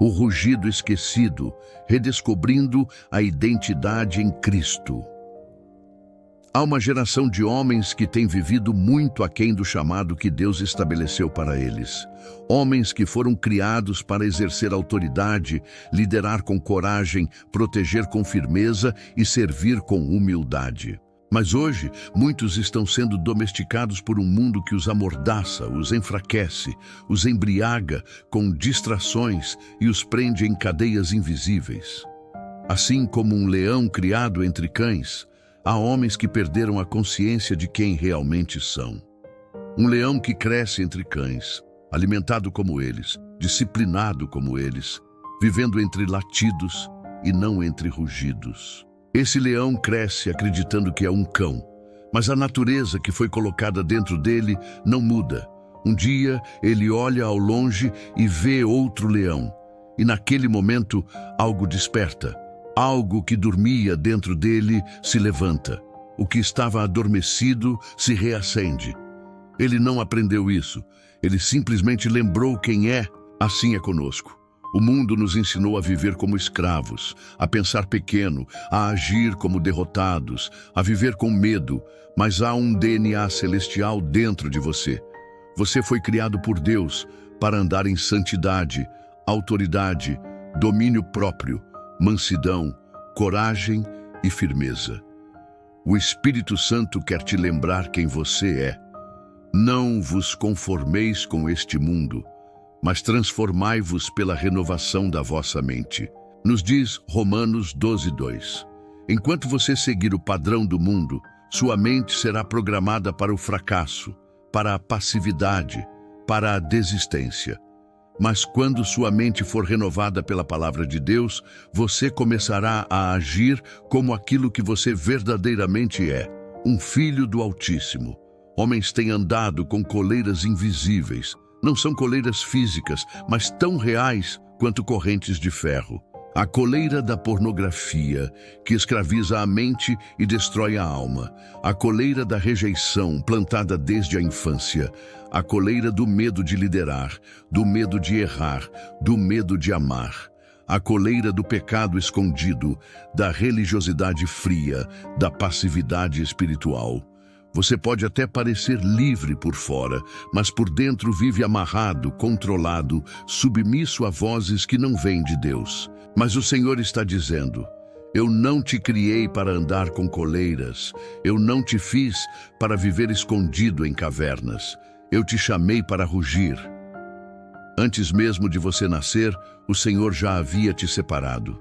o rugido esquecido, redescobrindo a identidade em Cristo. Há uma geração de homens que tem vivido muito aquém do chamado que Deus estabeleceu para eles. Homens que foram criados para exercer autoridade, liderar com coragem, proteger com firmeza e servir com humildade. Mas hoje, muitos estão sendo domesticados por um mundo que os amordaça, os enfraquece, os embriaga com distrações e os prende em cadeias invisíveis. Assim como um leão criado entre cães, há homens que perderam a consciência de quem realmente são. Um leão que cresce entre cães, alimentado como eles, disciplinado como eles, vivendo entre latidos e não entre rugidos. Esse leão cresce acreditando que é um cão, mas a natureza que foi colocada dentro dele não muda. Um dia ele olha ao longe e vê outro leão, e naquele momento algo desperta. Algo que dormia dentro dele se levanta. O que estava adormecido se reacende. Ele não aprendeu isso. Ele simplesmente lembrou quem é. Assim é conosco. O mundo nos ensinou a viver como escravos, a pensar pequeno, a agir como derrotados, a viver com medo. Mas há um DNA celestial dentro de você. Você foi criado por Deus para andar em santidade, autoridade, domínio próprio, mansidão, coragem e firmeza. O Espírito Santo quer te lembrar quem você é. Não vos conformeis com este mundo, mas transformai-vos pela renovação da vossa mente. Nos diz Romanos 12:2. Enquanto você seguir o padrão do mundo, sua mente será programada para o fracasso, para a passividade, para a desistência. Mas quando sua mente for renovada pela palavra de Deus, você começará a agir como aquilo que você verdadeiramente é, um filho do Altíssimo. Homens têm andado com coleiras invisíveis. Não são coleiras físicas, mas tão reais quanto correntes de ferro. A coleira da pornografia, que escraviza a mente e destrói a alma. A coleira da rejeição, plantada desde a infância. A coleira do medo de liderar, do medo de errar, do medo de amar. A coleira do pecado escondido, da religiosidade fria, da passividade espiritual. Você pode até parecer livre por fora, mas por dentro vive amarrado, controlado, submisso a vozes que não vêm de Deus. Mas o Senhor está dizendo: eu não te criei para andar com coleiras, eu não te fiz para viver escondido em cavernas, eu te chamei para rugir. Antes mesmo de você nascer, o Senhor já havia te separado.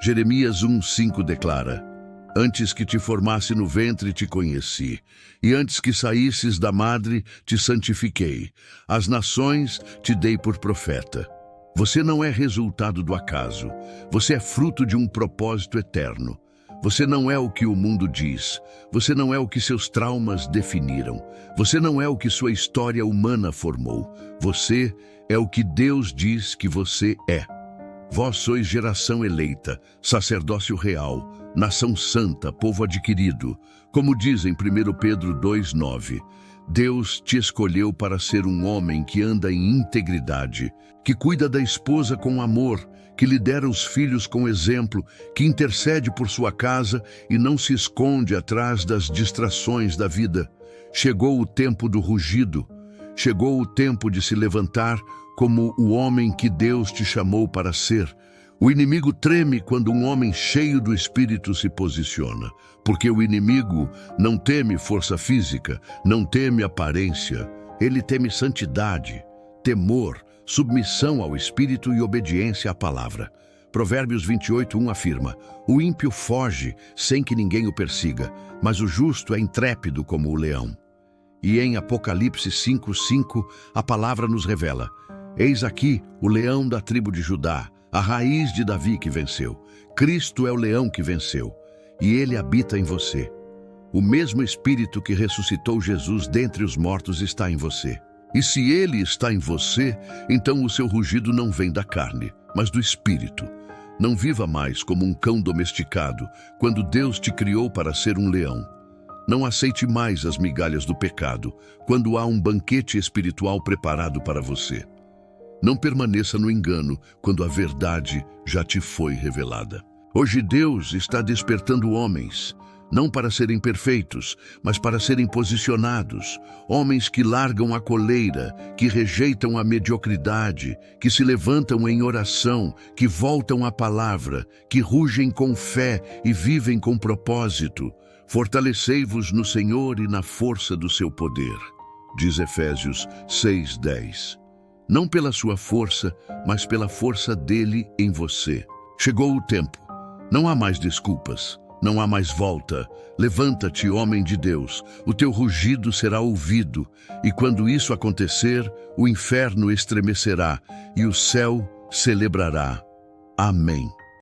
Jeremias 1:5 declara: antes que te formasse no ventre te conheci, e antes que saísses da madre te santifiquei. As nações te dei por profeta. Você não é resultado do acaso. Você é fruto de um propósito eterno. Você não é o que o mundo diz. Você não é o que seus traumas definiram. Você não é o que sua história humana formou. Você é o que Deus diz que você é. Vós sois geração eleita, sacerdócio real, nação santa, povo adquirido. Como diz em 1 Pedro 2:9, Deus te escolheu para ser um homem que anda em integridade, que cuida da esposa com amor, que lidera os filhos com exemplo, que intercede por sua casa e não se esconde atrás das distrações da vida. Chegou o tempo do rugido, chegou o tempo de se levantar como o homem que Deus te chamou para ser. O inimigo treme quando um homem cheio do Espírito se posiciona, porque o inimigo não teme força física, não teme aparência, ele teme santidade, temor, submissão ao Espírito e obediência à palavra. Provérbios 28:1 afirma: o ímpio foge sem que ninguém o persiga, mas o justo é intrépido como o leão. E em Apocalipse 5:5 a palavra nos revela: eis aqui o leão da tribo de Judá, a raiz de Davi que venceu. Cristo é o leão que venceu, e ele habita em você. O mesmo Espírito que ressuscitou Jesus dentre os mortos está em você. E se ele está em você, então o seu rugido não vem da carne, mas do Espírito. Não viva mais como um cão domesticado, quando Deus te criou para ser um leão. Não aceite mais as migalhas do pecado, quando há um banquete espiritual preparado para você. Não permaneça no engano quando a verdade já te foi revelada. Hoje Deus está despertando homens, não para serem perfeitos, mas para serem posicionados. Homens que largam a coleira, que rejeitam a mediocridade, que se levantam em oração, que voltam à palavra, que rugem com fé e vivem com propósito. Fortalecei-vos no Senhor e na força do seu poder, diz Efésios 6:10. Não pela sua força, mas pela força dele em você. Chegou o tempo. Não há mais desculpas. Não há mais volta. Levanta-te, homem de Deus. O teu rugido será ouvido. E quando isso acontecer, o inferno estremecerá e o céu celebrará. Amém.